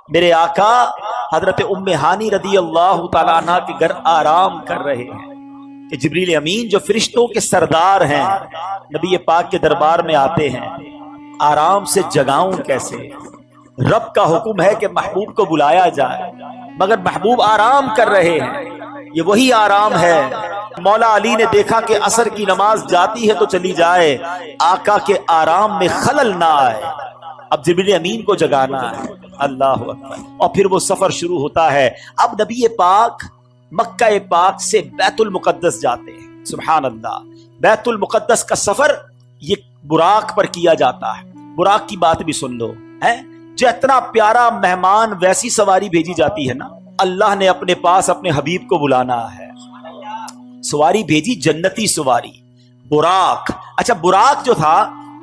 میرے آقا حضرت ام ہانی رضی اللہ تعالیٰ عنہ کے گھر آرام کر رہے ہیں کہ جبریل امین جو فرشتوں کے سردار ہیں نبی پاک کے دربار میں آتے ہیں، آرام سے جگاؤں کیسے؟ رب کا حکم ہے کہ محبوب کو بلایا جائے، مگر محبوب آرام کر رہے ہیں۔ یہ وہی آرام ہے۔ مولا علی نے دیکھا کہ عصر کی نماز جاتی ہے تو چلی جائے، آقا کے آرام میں خلل نہ آئے، اب جبریل امین کو جگانا ہے۔ اللہ اکبر۔ اور پھر وہ سفر شروع ہوتا ہے۔ اب نبی پاک مکہ پاک سے بیت المقدس جاتے ہیں۔ سبحان اللہ۔ بیت المقدس کا سفر یہ براق پر کیا جاتا ہے۔ براق کی بات بھی سن لو، ہے جو اتنا پیارا مہمان ویسی سواری بھیجی جاتی ہے نا، اللہ نے اپنے پاس اپنے حبیب کو بلانا ہے، سواری بھیجی جنتی سواری براق۔ اچھا براق جو تھا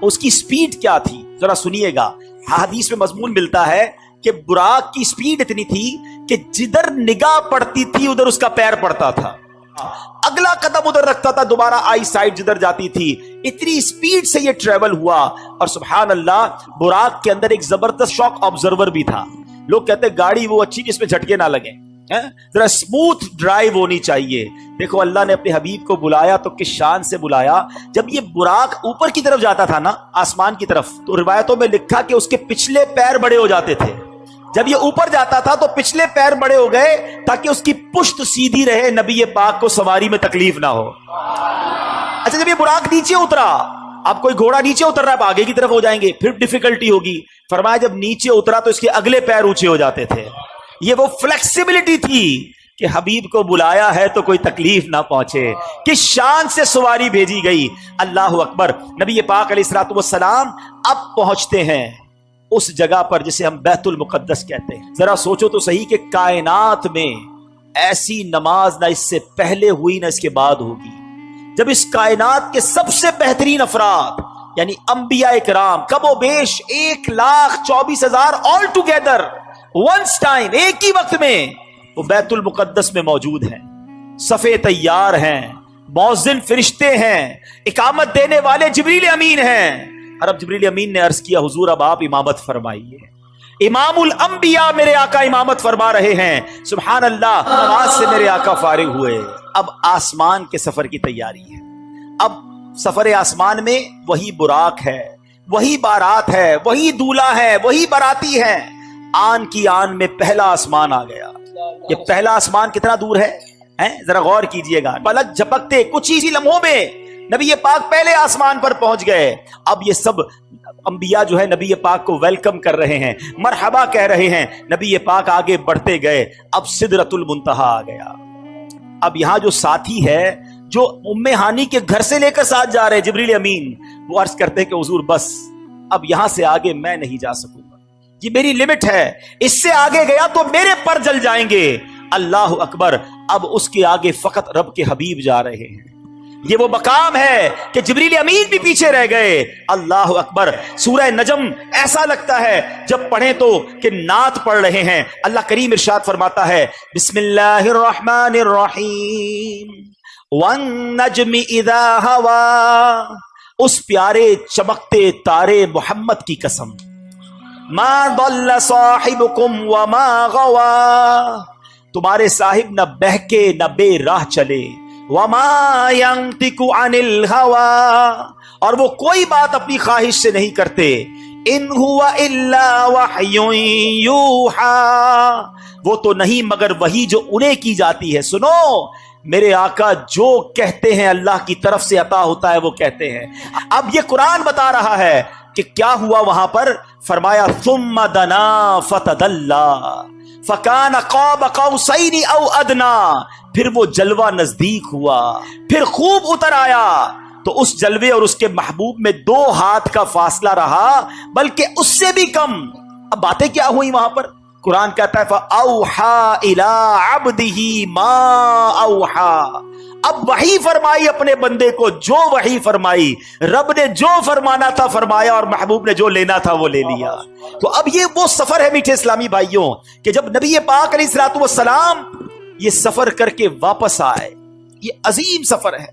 اس کی سپیڈ کیا تھی ذرا سنیے گا۔ حدیث میں مضمون ملتا ہے کہ براق کی سپیڈ اتنی تھی کہ جدھر نگاہ پڑتی تھی ادھر اس کا پیر پڑتا تھا، اگلا قدم ادھر رکھتا تھا دوبارہ آئی سائڈ جدھر جاتی تھی، اتنی سپیڈ سے یہ ٹریول ہوا۔ اور سبحان اللہ براق کے اندر ایک زبردست شاک آبزرور بھی تھا۔ لوگ کہتے ہیں گاڑی وہ اچھی جس میں جھٹکے نہ لگیں، ذرا اسموتھ ڈرائیو ہونی چاہیے۔ دیکھو اللہ نے اپنے حبیب کو بلایا تو کس شان سے بلایا۔ جب یہ براق اوپر کی طرف جاتا تھا نا، آسمان کی طرف، تو روایتوں میں لکھا کہ اس کے پچھلے پیر بڑے ہو جاتے تھے۔ جب یہ اوپر جاتا تھا تو پچھلے پیر بڑے ہو گئے تاکہ اس کی پشت سیدھی رہے، نبی پاک کو سواری میں تکلیف نہ ہو۔ اچھا جب یہ براق نیچے اترا، اب کوئی گھوڑا نیچے اتر رہا ہے، آگے کی طرف ہو جائیں گے، پھر ڈیفیکلٹی ہوگی۔ فرمایا جب نیچے اترا تو اس کے اگلے پیر اونچے ہو جاتے تھے۔ یہ وہ فلیکسیبلٹی تھی کہ حبیب کو بلایا ہے تو کوئی تکلیف نہ پہنچے۔ کس شان سے سواری بھیجی گئی، اللہ اکبر۔ نبی پاک علیہ الصلوۃ والسلام اب پہنچتے ہیں اس جگہ پر جسے ہم بیت المقدس کہتے ہیں۔ ذرا سوچو تو صحیح کہ کائنات میں ایسی نماز نہ اس سے پہلے ہوئی نہ اس کے بعد ہوگی، جب اس کائنات کے سب سے بہترین افراد یعنی انبیاء کرام کم و بیش 1,24,000 آل ٹوگیدر ونس ٹائم، ایک ہی وقت میں وہ بیت المقدس میں موجود ہیں، صفے تیار ہیں، مؤذن فرشتے ہیں، اقامت دینے والے جبریل امین ہیں۔ اور اب جبریل امین نے عرض کیا حضور اب آپ امامت فرمائیے۔ امام الانبیاء میرے آقا امامت فرما رہے ہیں۔ سبحان اللہ۔ نماز سے میرے آقا فارغ ہوئے، اب آسمان کے سفر کی تیاری ہے۔ اب سفر آسمان میں وہی براق ہے، وہی بارات ہے، وہی دولہا ہے، وہی باراتی ہے۔ آن کی آن میں پہلا آسمان آ گیا۔ یہ پہلا آسمان کتنا دور ہے ذرا غور کیجئے گا۔ پلک جھپکتے کچھ ہی لمحوں میں نبی پاک پہلے آسمان پر پہنچ گئے۔ اب یہ سب انبیاء جو ہے نبی پاک کو ویلکم کر رہے ہیں، مرحبا کہہ رہے ہیں۔ نبی پاک آگے بڑھتے گئے، اب سدرۃ المنتہا آ گیا۔ اب یہاں جو ساتھی ہے جو ام ہانی کے گھر سے لے کر ساتھ جا رہے جبریل امین، وہ عرض کرتے ہیں کہ حضور بس اب یہاں سے آگے میں نہیں جا سکوں گا، یہ میری لمٹ ہے، اس سے آگے گیا تو میرے پر جل جائیں گے۔ اللہ اکبر۔ اب اس کے آگے فقط رب کے حبیب جا رہے ہیں۔ یہ وہ مقام ہے کہ جبریل امین بھی پیچھے رہ گئے۔ اللہ اکبر۔ سورہ نجم ایسا لگتا ہے جب پڑھیں تو کہ نعت پڑھ رہے ہیں۔ اللہ کریم ارشاد فرماتا ہے بسم اللہ الرحمن الرحیم والنجم اذا ہوا، اس پیارے چمکتے تارے محمد کی قسم، ما ضل صاحبکم وما غوا، تمہارے صاحب نہ بہکے نہ بے راہ چلے، وما ينطق عن الهوى، اور وہ کوئی بات اپنی خواہش سے نہیں کرتے، ان هو الا وحی یوحى، وہ تو نہیں مگر وہی جو انہیں کی جاتی ہے۔ سنو میرے آقا جو کہتے ہیں اللہ کی طرف سے عطا ہوتا ہے وہ کہتے ہیں۔ اب یہ قرآن بتا رہا ہے کہ کیا ہوا وہاں پر۔ فرمایا ثم دنا فتدلا فکان قاب قوسین او ادنا، پھر وہ جلوہ نزدیک ہوا، پھر خوب اتر آیا، تو اس جلوے اور اس کے محبوب میں 2 ہاتھ کا فاصلہ رہا، بلکہ اس سے بھی کم۔ اب باتیں کیا ہوئی وہاں پر؟ قرآن کہتا ہے فَأَوْحَا إِلَىٰ عَبْدِهِ مَا أَوْحَا، اب وحی فرمائی اپنے بندے کو جو وحی فرمائی، رب نے جو فرمانا تھا فرمایا اور محبوب نے جو لینا تھا وہ لے لیا۔ تو اب یہ وہ سفر ہے میٹھے اسلامی بھائیوں کہ جب نبی پاک علیہ الصلوۃ والسلام یہ سفر کر کے واپس آئے، یہ عظیم سفر ہے۔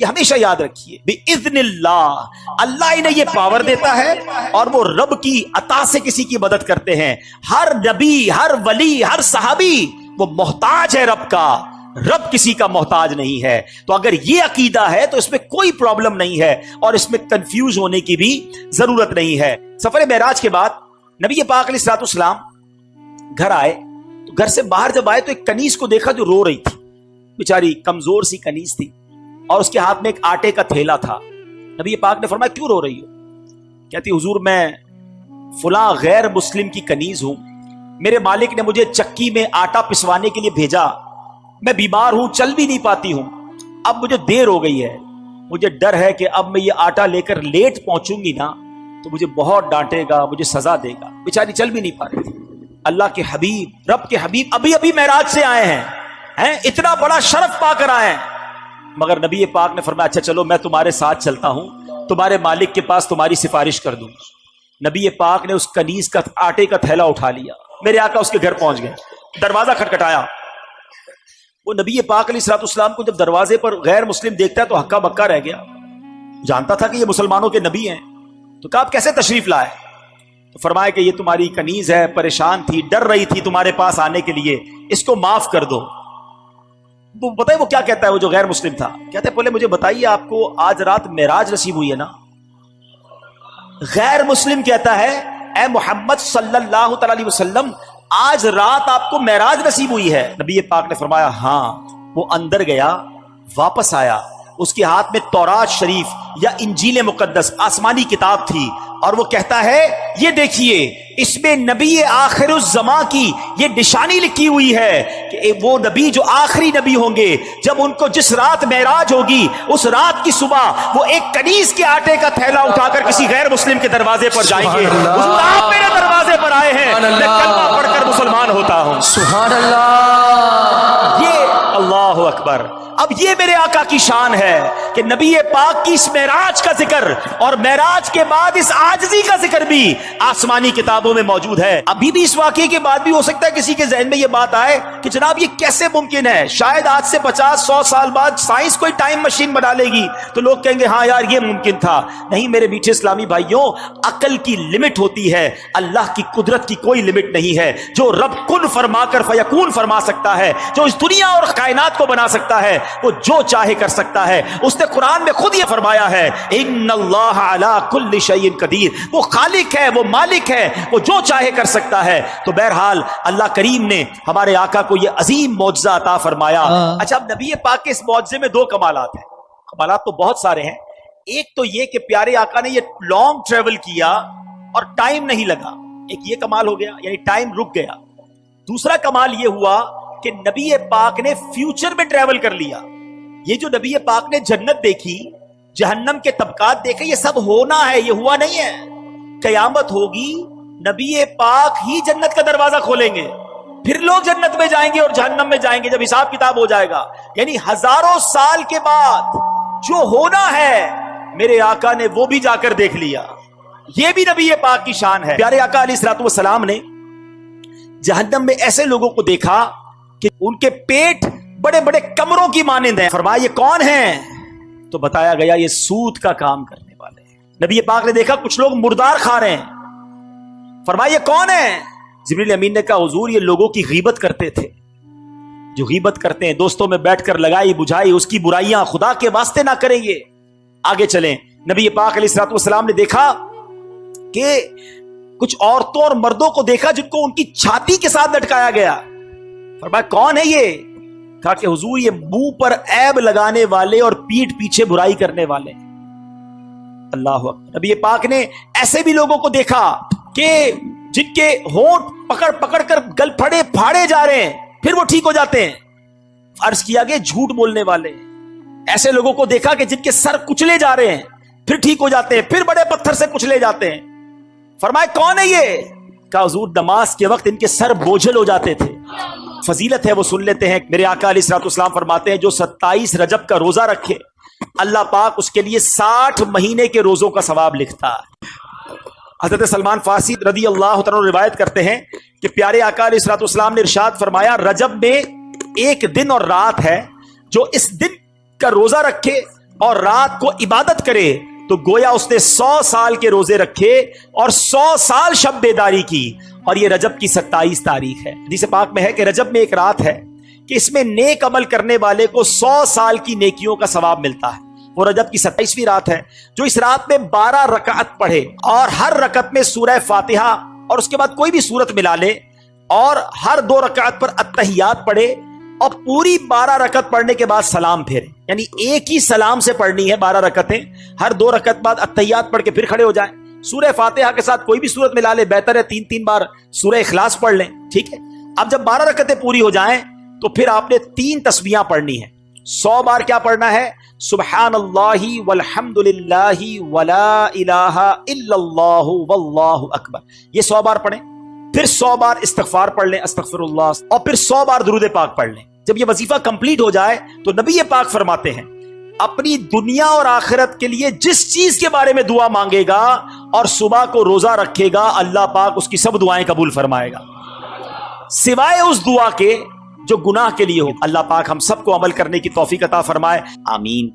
یہ ہمیشہ یاد رکھیے، بِإِذْنِ اللَّهِ، اللہ انہیں یہ پاور دیتا ہے اور وہ رب کی عطا سے کسی کی مدد کرتے ہیں۔ ہر نبی، ہر ولی، ہر صحابی وہ محتاج ہے رب کا، رب کسی کا محتاج نہیں ہے۔ تو اگر یہ عقیدہ ہے تو اس میں کوئی پرابلم نہیں ہے اور اس میں کنفیوز ہونے کی بھی ضرورت نہیں ہے۔ سفر معراج کے بعد نبی پاک علیہ الصلوۃ والسلام گھر آئے تو گھر سے باہر جب آئے تو ایک کنیز کو دیکھا جو رو رہی تھی، بیچاری کمزور سی کنیز تھی اور اس کے ہاتھ میں ایک آٹے کا تھیلا تھا۔ نبی پاک نے فرمایا کیوں رو رہی ہو؟ کہتی حضور میں فلاں غیر مسلم کی کنیز ہوں، میرے مالک نے مجھے چکی میں آٹا پسوانے کے لیے بھیجا، میں بیمار ہوں، چل بھی نہیں پاتی ہوں، اب مجھے دیر ہو گئی ہے، مجھے ڈر ہے کہ اب میں یہ آٹا لے کر لیٹ پہنچوں گی نا تو مجھے بہت ڈانٹے گا، مجھے سزا دے گا۔ بیچاری چل بھی نہیں پا رہی تھی۔ اللہ کے حبیب، رب کے حبیب ابھی ابھی معراج سے آئے ہیں، اتنا بڑا شرف پا کر آئے ہیں، مگر نبی پاک نے فرمایا اچھا چلو میں تمہارے ساتھ چلتا ہوں، تمہارے مالک کے پاس تمہاری سفارش کر دوں۔ نبی پاک نے اس کنیز کا آٹے کا تھیلا اٹھا لیا، میرے آقا اس کے گھر پہنچ گئے، دروازہ کھٹکھٹایا۔ وہ نبی پاک علیہ الصلوۃ والسلام کو جب دروازے پر غیر مسلم دیکھتا ہے تو ہکا بکا رہ گیا، جانتا تھا کہ یہ مسلمانوں کے نبی ہیں، تو کہا آپ کیسے تشریف لائے؟ تو فرمایا کہ یہ تمہاری کنیز ہے، پریشان تھی، ڈر رہی تھی تمہارے پاس آنے کے لیے، اس کو معاف کر دو۔ وہ بتائے وہ کیا کہتا ہے، وہ جو غیر مسلم تھا کہتے ہیں پہلے مجھے بتائیے آپ کو آج رات معراج نصیب ہوئی ہے نا؟ غیر مسلم کہتا ہے اے محمد صلی اللہ تعالی علیہ وسلم آج رات آپ کو معراج نصیب ہوئی ہے؟ نبی پاک نے فرمایا ہاں۔ وہ اندر گیا، واپس آیا، اس کے ہاتھ میں تورات شریف یا انجیل مقدس آسمانی کتاب تھی، اور وہ کہتا ہے یہ دیکھیے اس میں نبی آخر الزمان کی یہ نشانی لکھی ہوئی ہے کہ وہ نبی جو آخری نبی ہوں گے، جب ان کو جس رات معراج ہوگی اس رات کی صبح وہ ایک کنیز کے آٹے کا تھیلا اٹھا کر کسی غیر مسلم کے دروازے پر جائیں گے، حضور آپ میرے دروازے پر آئے ہیں، میں کلمہ پڑھ کر مسلمان ہوتا ہوں۔ سبحان اللہ، یہ اللہ اکبر۔ اب یہ میرے آقا کی شان ہے کہ نبی پاک کی اس معراج کا ذکر اور معراج کے بعد اس عاجزی کا ذکر بھی آسمانی کتابوں میں موجود ہے۔ ابھی بھی اس واقعے کے بعد بھی ہو سکتا ہے کسی کے ذہن میں یہ بات آئے کہ جناب یہ کیسے ممکن ہے، شاید آج سے 50-100 سال بعد سائنس کوئی ٹائم مشین بنا لے گی تو لوگ کہیں گے ہاں یار یہ ممکن تھا۔ نہیں میرے میٹھے اسلامی بھائیوں، عقل کی لمٹ ہوتی ہے، اللہ کی قدرت کی کوئی لمٹ نہیں ہے۔ جو رب کن فرما کر فیکون فرما سکتا ہے، جو اس دنیا اور کائنات کو بنا سکتا ہے، وہ جو چاہے کر سکتا ہے۔ اس نے قرآن میں خود یہ فرمایا ہے ان اللہ علی کل شیء قدیر، وہ خالق ہے، وہ مالک ہے، وہ جو چاہے کر سکتا ہے۔ تو بہرحال اللہ کریم نے ہمارے آقا کو یہ عظیم معجزہ عطا فرمایا۔ اچھا اب نبی پاک کے اس معجزے میں دو کمالات ہیں، کمالات تو بہت سارے ہیں۔ ایک تو یہ کہ پیارے آقا نے یہ لانگ ٹریول کیا اور ٹائم نہیں لگا، ایک یہ کمال ہو گیا، یعنی ٹائم رک گیا۔ دوسرا کمال یہ ہوا کہ نبی پاک نے فیوچر میں ٹریول کر لیا۔ یہ جو نبی پاک نے جنت دیکھی، جہنم کے طبقات دیکھے، یہ سب ہونا ہے، یہ ہوا نہیں ہے۔ قیامت ہوگی، نبی پاک ہی جنت کا دروازہ کھولیں گے، پھر لوگ جنت میں جائیں گے اور جہنم میں جائیں گے جب حساب کتاب ہو جائے گا۔ یعنی ہزاروں سال کے بعد جو ہونا ہے میرے آقا نے وہ بھی جا کر دیکھ لیا۔ یہ بھی نبی پاک کی شان ہے۔ پیارے آقا علیہ الصلوۃ والسلام نے جہنم میں ایسے لوگوں کو دیکھا کہ ان کے پیٹ بڑے بڑے کمروں کی مانند ہیں۔ فرمایا یہ کون ہیں؟ تو بتایا گیا یہ سود کا کام کرنے والے ہیں۔ نبی پاک نے دیکھا کچھ لوگ مردار کھا رہے ہیں۔ فرمایا یہ کون ہیں؟ جبریل امین نے کہا حضور یہ لوگوں کی غیبت کرتے تھے، جو غیبت کرتے ہیں، دوستوں میں بیٹھ کر لگائی بجھائی اس کی برائیاں خدا کے واسطے نہ کریں گے۔ آگے چلیں، نبی پاک علیہ الصلوۃ والسلام نے دیکھا کہ کچھ عورتوں اور مردوں کو دیکھا جن کو ان کی چھاتی کے ساتھ لٹکایا گیا۔ فرمایا کون ہے یہ؟ کہا کہ حضور یہ منہ پر عیب لگانے والے اور پیٹھ پیچھے برائی کرنے والے۔ اللہ اکبر۔ نبی پاک نے ایسے بھی لوگوں کو دیکھا کہ جن کے ہونٹ پکڑ پکڑ کر گل پھڑے پھاڑے جا رہے ہیں پھر وہ ٹھیک ہو جاتے ہیں۔ عرض کیا کہ جھوٹ بولنے والے۔ ایسے لوگوں کو دیکھا کہ جن کے سر کچلے جا رہے ہیں پھر ٹھیک ہو جاتے ہیں، پھر بڑے پتھر سے کچلے جاتے ہیں۔ فرمایا کون ہے یہ؟ کہا حضور نماز کے وقت ان کے سر بوجھل ہو جاتے تھے۔ فضیلت ہے وہ سن لیتے ہیں۔ میرے آقا علیہ الصلوۃ والسلام فرماتے ہیں جو 27 رجب کا روزہ رکھے اللہ پاک اس کے لیے 60 مہینے کے روزوں کا ثواب لکھتا ہے۔ حضرت سلمان فارسی رضی اللہ تعالیٰ روایت کرتے ہیں کہ پیارے آقا علیہ الصلوۃ والسلام نے ارشاد فرمایا رجب میں ایک دن اور رات ہے، جو اس دن کا روزہ رکھے اور رات کو عبادت کرے تو گویا اس نے 100 سال کے روزے رکھے اور 100 سال شب بیداری کی. اور یہ رجب کی 27 تاریخ ہے. حدیث پاک میں ہے کہ رجب میں ایک رات ہے کہ اس میں نیک عمل کرنے والے کو 100 سال کی نیکیوں کا ثواب ملتا ہے. وہ رجب کی 27ویں رات ہے. جو اس رات میں 12 رکعت پڑھے اور ہر رکعت میں سورہ فاتحہ اور اس کے بعد کوئی بھی سورت ملا لے اور ہر 2 رکعت پر التحیات پڑھے اور پوری 12 رکعت پڑھنے کے بعد سلام پھیرے، یعنی ایک ہی سلام سے پڑھنی ہے 12 رکعتیں، ہر 2 رکعت بعد التحیات پڑھ کے پھر کھڑے ہو جائیں. سورہ فاتحہ کے ساتھ کوئی بھی سورت ملا لے، بہتر ہے 3 بار سورہ اخلاص پڑھ لیں. ٹھیک ہے. اب جب 12 رکعتیں پوری ہو جائیں تو پھر آپ نے 3 تسبیحاں پڑھنی ہیں. 100 بار کیا پڑھنا ہے؟ سبحان اللہ والحمد للہ ولا الہ الا اللہ واللہ اکبر. یہ 100 بار پڑھیں. پھر 100 بار استغفار پڑھ لیں، استغفر اللہ، اور پھر 100 بار درود پاک پڑھ لیں. جب یہ وظیفہ کمپلیٹ ہو جائے تو نبی پاک فرماتے ہیں اپنی دنیا اور آخرت کے لیے جس چیز کے بارے میں دعا مانگے گا اور صبح کو روزہ رکھے گا، اللہ پاک اس کی سب دعائیں قبول فرمائے گا سوائے اس دعا کے جو گناہ کے لیے ہو. اللہ پاک ہم سب کو عمل کرنے کی توفیق عطا فرمائے. آمین.